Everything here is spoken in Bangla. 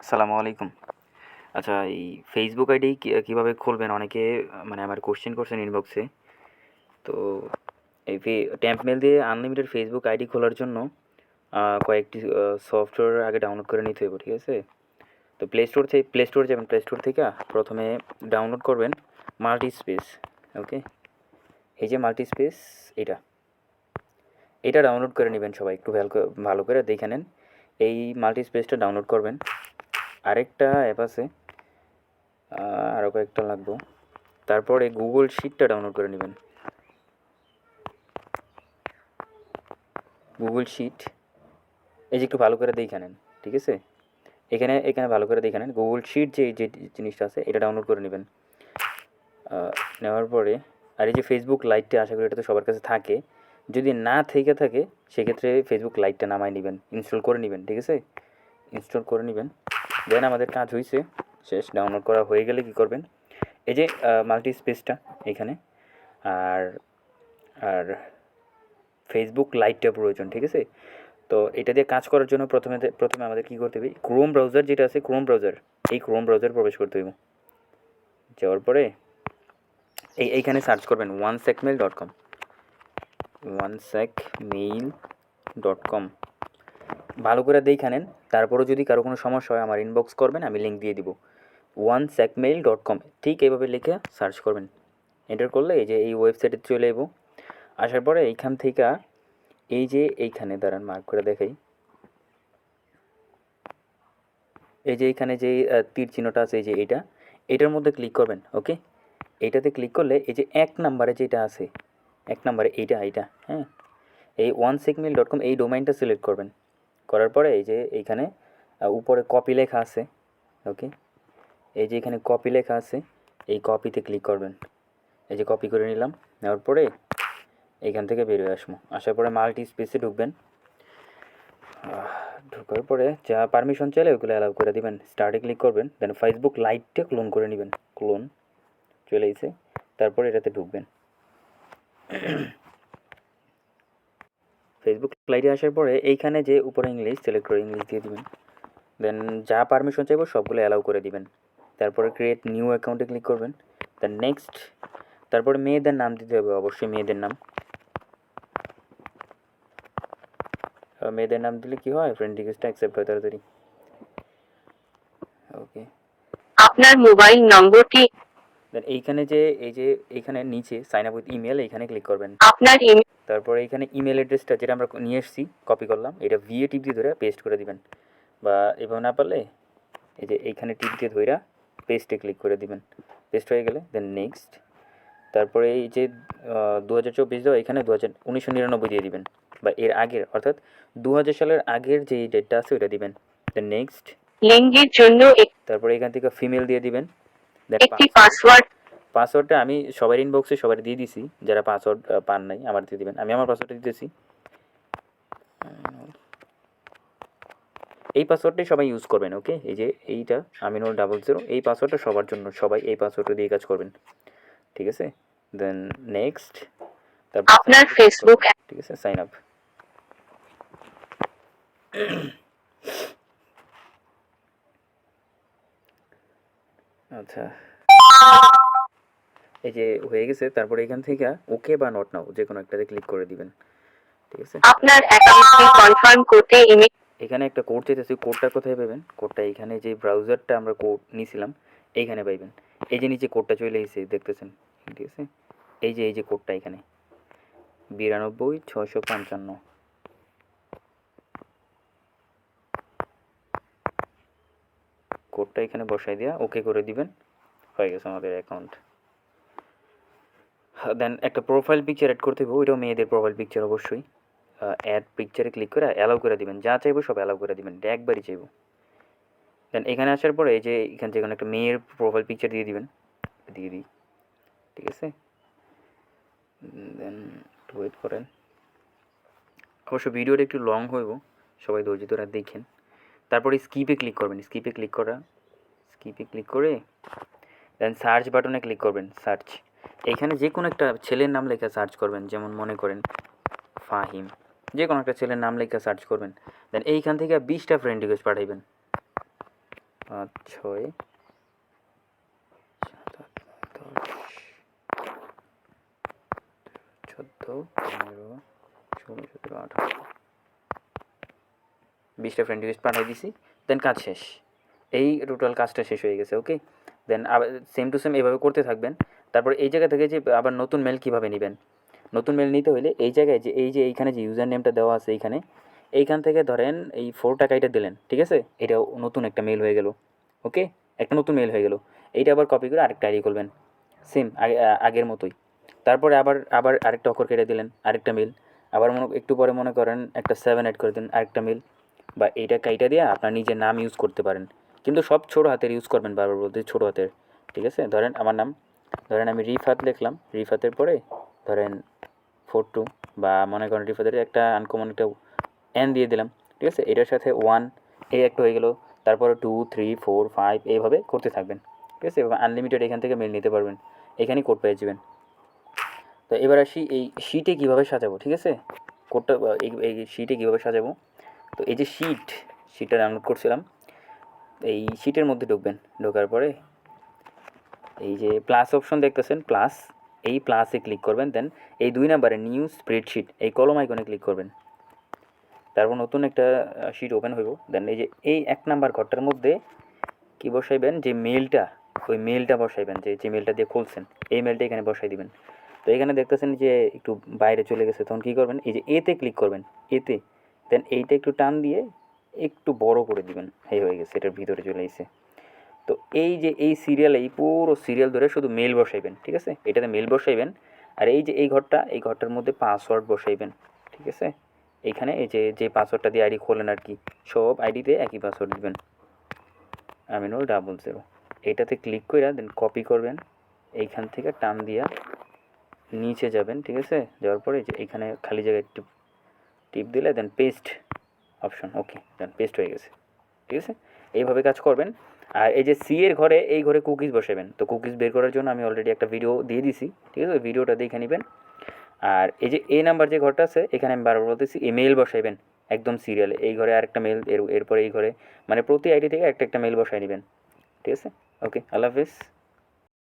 আসসালামু আলাইকুম। আচ্ছা, এই ফেসবুক আইডি কীভাবে খুলবেন অনেকে মানে আমার কোশ্চেন করছেন ইনবক্সে। তো এই ট্যাম্প মেল দিয়ে আনলিমিটেড ফেসবুক আইডি খোলার জন্য কয়েকটি সফটওয়্যার আগে ডাউনলোড করে নিতে হবে, ঠিক আছে? তো প্লে স্টোর যাবেন, প্লে স্টোর থেকে প্রথমে ডাউনলোড করবেন মাল্টি স্পেস। ওকে, এই যে মাল্টি স্পেস, এটা ডাউনলোড করে নেবেন সবাই, একটু ভালো করে দেখে নেন। এই মাল্টি স্পেসটা ডাউনলোড করবেন। আরেকটা অ্যাপ আছে, আরও কয়েকটা লাগবে। তারপরে গুগল শিটটা ডাউনলোড করে নেবেন। গুগল শিট, এই যে একটু ভালো করে দেখে নেন, ঠিক আছে? এখানে এখানে ভালো করে দেখে নেন। গুগল শিট যে জিনিসটা আছে এটা ডাউনলোড করে নেবেন। নেওয়ার পরে আর এই যে ফেসবুক লাইটটা, আশা করি এটা তো সবার কাছে থাকে। যদি না থেকে থাকে সেক্ষেত্রে ফেসবুক লাইটটা নামায় নেবেন, ইনস্টল করে নেবেন, ঠিক আছে? ইনস্টল করে নেবেন। দেন আমাদের কাজ হয়েছে, শেষ। ডাউনলোড করা হয়ে গেলে কী করবেন, এই যে মাল্টি স্পেসটা এখানে, আর আর ফেসবুক লাইটটা প্রয়োজন, ঠিক আছে? তো এটা দিয়ে কাজ করার জন্য প্রথমে আমাদের কী করতে হবে, ক্রোম ব্রাউজার যেটা আছে, এই ক্রোম ব্রাউজার প্রবেশ করতে হবে। যাওয়ার পরে এইখানে সার্চ করবেন onesecmail.com, onesecmail.com। ভালো করে দেখে নেন। তারপরেও যদি কারো কোনো সমস্যা হয় আমার ইনবক্স করবেন, আমি লিঙ্ক দিয়ে দিব। onesecmail.com ঠিক এইভাবে লিখে সার্চ করবেন। এন্টার করলে এই যে এই ওয়েবসাইটে চলে যাব। আসার পরে এইখান থেকে এই যে এইখানে দাঁড়ান, মার্ক করে দেখাই। এই যে এইখানে যে তীর চিহ্নটা আছে, এই যে এটার মধ্যে ক্লিক করবেন। ওকে, এইটাতে ক্লিক করলে এই যে 1 নাম্বারে যেটা আছে, 1 নাম্বারে এইটা, হ্যাঁ, এই onesecmail.com এই ডোমাইনটা সিলেক্ট করবেন। করার পরে এই যে এইখানে উপরে কপি লেখা আছে। ওকে, এই যে এখানে কপি লেখা আছে, এই কপিতে ক্লিক করবেন। এই যে কপি করে নিলাম। নেওয়ার পরে এইখান থেকে বেরিয়ে আসবো। আসার পরে মাল্টি স্পেসে ঢুকবেন। ঢোকার পরে যা পারমিশন চাইলে ওইগুলো অ্যালাউ করে দিবেন। স্টার্টে ক্লিক করবেন। দেন ফেসবুক লাইটটা ক্লোন করে নেবেন। ক্লোন চলে এসে তারপরে এটাতে ঢুকবেন। ফেসবুক লাইটে আসার পরে এইখানে যে উপরে ইংলিশ সিলেক্ট করে ইংলিশ দিয়ে দিবেন। দেন যা পারমিশন চাইবো সবগুলো অ্যালাউ করে দিবেন। তারপরে ক্রিয়েট নিউ অ্যাকাউন্টে ক্লিক করবেন। Then next. তারপরে মেয়েদের নাম দিতে হবে, অবশ্যই মেয়েদের নাম। মেয়েদের নাম দিলে কি হয়, ফ্রেন্ড রিকোয়েস্টটা অ্যাকসেপ্ট হয় তাড়াতাড়ি। ওকে, আপনার মোবাইল নম্বরটি, দেন এইখানে যে এই যে এইখানে নিচে সাইন আপ উইথ ইমেল, এইখানে ক্লিক করবেন। আপনার ইমেল, তারপরে এইখানে ইমেল অ্যাড্রেসটা যেটা আমরা নিয়ে এসেছি, কপি করলাম, এটা ভিএ টিপ দিয়ে ধরে পেস্ট করে দিবেন। বা এভাবে না পারলে এই যে এইখানে টিপ দিয়ে ধইরা পেস্টে ক্লিক করে দিবেন। পেস্ট হয়ে গেলে দেন নেক্সট। তারপরে এই যে 2024 দাও, এখানে 1999 দিয়ে দিবেন, বা এর আগের, অর্থাৎ 2000 সালের আগের যে ডেটটা আছে ওইটা দিবেন। Then next. লিঙ্গের জন্য তারপরে এখান থেকে ফিমেল দিয়ে দিবেন। দেন একটি পাসওয়ার্ড, পাসওয়ার্ডটা আমি সবার ইনবক্সে সবার দিয়ে দিছি, যারা পাসওয়ার্ড পান নাই আমার দিয়ে দিবেন। আমি আমার পাসওয়ার্ডটা দিতেছি। এই পাসওয়ার্ডটাই সবাই ইউজ করবেন। ওকে, এই যে এইটা আমিনুল 00, এই পাসওয়ার্ডটা সবার জন্য, সবাই এই পাসওয়ার্ডটা দিয়ে কাজ করবেন, ঠিক আছে? Then next. তারপর আপনার ফেসবুক, ঠিক আছে, সাইন আপ। আচ্ছা, এই যে হয়ে গেছে। তারপরে এখান থেকে ওকে বা নট নাও যে কোনো একটাতে ক্লিক করে দিবেন, ঠিক আছে? আপনার অ্যাকাউন্টটি কনফার্ম করতে ইমেল, এখানে একটা কোড চাইতেছি, কোডটা কোথায় পাবেন? কোডটা এখানে যে ব্রাউজারটা আমরা কোড নিয়েছিলাম এইখানে পাইবেন। এই যে নিচে কোডটা চলে এসেছে, দেখতেছেন, ঠিক আছে? এই যে কোডটা এখানে 92655, কোডটা এখানে বসাই দেওয়া ওকে করে দিবেন। হয়ে গেছে আমাদের অ্যাকাউন্ট। দেন একটা প্রোফাইল পিকচার অ্যাড করতে হবে, ওইটাও মেয়েদের প্রোফাইল পিকচার অবশ্যই। অ্যাড পিকচারে ক্লিক করে অ্যালাউ করে দিবেন, যা চাইবো সব অ্যালাউ করে দিবেন, একবারই চাইবো। দেন এখানে আসার পরে এই যে এখানে যেখানে একটা মেয়ের প্রোফাইল পিকচার দিয়ে দিবেন, দিয়ে দিই, ঠিক আছে? দেন একটু ওয়েট করেন, অবশ্য ভিডিওটা একটু লং হইব, সবাই ধৈর্য ধরে দেখেন। তারপরে স্কিপে ক্লিক করবেন। স্কিপে ক্লিক করে দেন সার্চ বাটনে ক্লিক করবেন। সার্চ, এইখানে যে কোনো একটা ছেলের নাম লেখা সার্চ করবেন, যেমন মনে করেন ফাহিম, যে কোনো একটা ছেলের নাম লেখা সার্চ করবেন। দেন এইখান থেকে 20টা ফ্রেন্ড রিকোয়েস্ট পাঠাইবেন। 5 6 7 8 9 10 14 15 16 17 18 20টা ফ্রেন্ড রিকোয়েস্ট পাঠিয়ে দিছি, দেন কাজ শেষ। এই টোটাল কাজটা শেষ হয়ে গেছে। ওকে, দেন আবার সেম টু সেম এভাবে করতে থাকবেন। তারপর এই জায়গা থেকে যে আবার নতুন মেল কীভাবে নেবেন, নতুন মেল নিতে হলে এই জায়গায় যে এইখানে যে ইউজার নেমটা দেওয়া আছে এইখান থেকে ধরেন এই 4 টাকা এটা দিলেন, ঠিক আছে, এটাও নতুন একটা মেল হয়ে গেল। ওকে, একটা নতুন মেল হয়ে গেল। এইটা আবার কপি করে আরেকটা আইডি খুলবেন, সেম আগের মতোই। তারপরে আবার আবার আরেকটা অক্ষর কেটে দিলেন, আরেকটা মেল। আবার একটু পরে মনে করেন একটা 7 অ্যাড করে দিন, আরেকটা মেল। বা এইটা কাইটা দিয়ে আপনার নিজের নাম ইউজ করতে পারেন, কিন্তু সব ছোটো হাতের ইউজ করবেন, বারবার বলতে ছোটো হাতের, ঠিক আছে। ধরেন আমার নাম, ধরেন আমি রিফাত লিখলাম, রিফাতের পরে ধরেন 42, বা মনে করেন রিফাতের একটা আনকমন একটা এন দিয়ে দিলাম, ঠিক আছে। এটার সাথে 1 এই একটা হয়ে গেল, তারপরে 2 3 4 5 এইভাবে করতে থাকবেন, ঠিক আছে। এবং আনলিমিটেড এখান থেকে মেল নিতে পারবেন, এখানেই কোড পেয়ে যাবেন। তো এবার আসি এই শিটে কীভাবে সাজাবো, ঠিক আছে। কোডটা এই শিটে কীভাবে সাজাবো। তো এই যে শিটটা ডাউনলোড করছিলাম, এই শিটের মধ্যে ঢুকবেন। ঢোকার পরে এই যে প্লাস অপশন দেখতেছেন, প্লাস, এই প্লাসে ক্লিক করবেন। দেন এই 2 নাম্বারে নিউ স্প্রেডশিট এই কলম আইকনে ক্লিক করবেন। তারপর নতুন একটা শিট ওপেন হইব। দেন এই যে এই 1 নাম্বার ঘরটার মধ্যে কি বসাইবেন, যে মেলটা, ওই মেলটা বসাইবেন, যে মেলটা দিয়ে খুলছেন, এই মেলটা এখানে বসাই দিবেন। তো এখানে দেখতেছেন যে একটু বাইরে চলে গেছে, তখন কী করবেন, এই যে এতে ক্লিক করবেন, এতে। দেন এইটা একটু টান দিয়ে একটু বড় করে দিবেন, এই হয়ে গেছে, এটার ভিতরে চলে এসেছে। তো এই যে এই সিরিয়াল, এই পুরো সিরিয়াল ধরে শুধু মেল বসাইবেন, ঠিক আছে, এটাতে মেল বসাইবেন। আর এই যে এই ঘরটার মধ্যে পাসওয়ার্ড বসাইবেন, ঠিক আছে। এইখানে এই যে পাসওয়ার্ডটা দিয়ে আইডি খোলেন আর কি, সব আইডিতে একই পাসওয়ার্ড দিবেন, আমিনুল 00। এইটাতে ক্লিক করে দেন কপি করবেন, এইখান থেকে টান দিয়া নিচে যাবেন, ঠিক আছে। যাওয়ার পরে যে এইখানে খালি জায়গায় টিপ দিলে দেন পেস্ট অপশন, ওকে, দেন পেস্ট হয়ে গেছে, ঠিক আছে। এইভাবে কাজ করবেন। আর এই যে সি এর ঘরে, এই ঘরে কুকিজ বসাবেন। তো কুকিজ বের করার জন্য আমি অলরেডি একটা ভিডিও দিয়ে দিছি, ঠিক আছে, ওই ভিডিওটা দেখে নেবেন। আর এই যে এ নাম্বার যে ঘরটা আছে, এখানে আমি বারবার বলতেছি, এই মেল বসাইবেন একদম সিরিয়ালে। এই ঘরে আরেকটা মেল, এরপরে এই ঘরে, মানে প্রতি আইডি থেকে একটা মেল বসাই নেবেন, ঠিক আছে। ওকে, আল্লাহ হাফিজ।